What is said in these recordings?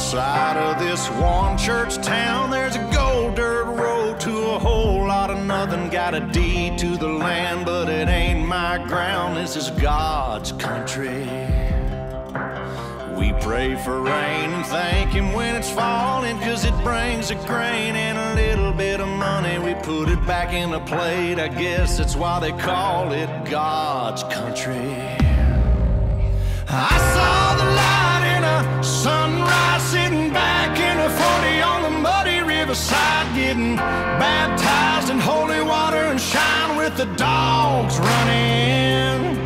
side of this one church town, there's a gold dirt road to a whole lot of nothing. Got a deed to the land, but it ain't my ground. This is God's country. We pray for rain and thank him when it's falling, 'cause it brings a grain and a little bit of money. We put it back in the plate, I guess that's why they call it God's country. I saw the light in a sunrise, sitting back in a 40 on the muddy riverside, getting baptized in holy water and shine with the dogs running.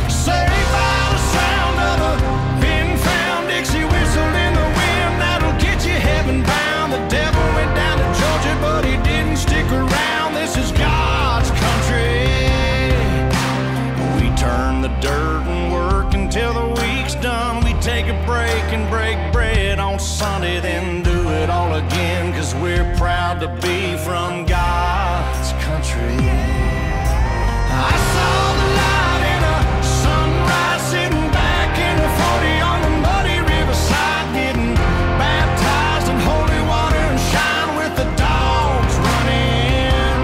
Saved by the sound of a pin-found Dixie whistle in the wind that'll get you heaven bound. The devil went down to Georgia, but he didn't stick around. This is God's country. We turn the dirt and work until the week's done. We take a break and break bread on Sunday, then do it all again, 'cause we're proud to be from God's country. I saw the light in a sunrise, sitting back in the 40 on the muddy riverside, getting baptized in holy water and shine with the dogs running.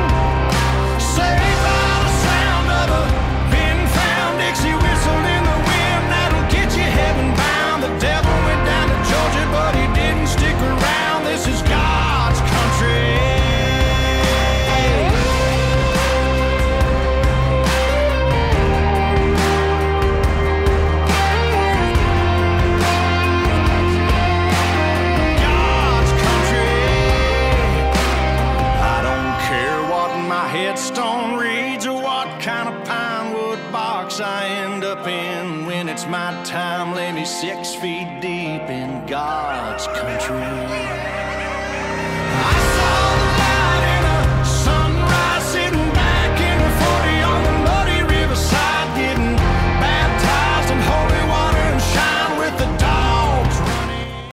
Saved by the sound of a pin-found Dixie whistle in the wind that'll get you heaven bound. The devil went down to Georgia, but he didn't stick around. This is God's country. God's country. I don't care what my headstone reads or what kind of pine wood box I end up in. When it's my time, lay me 6 feet deep in God's country. I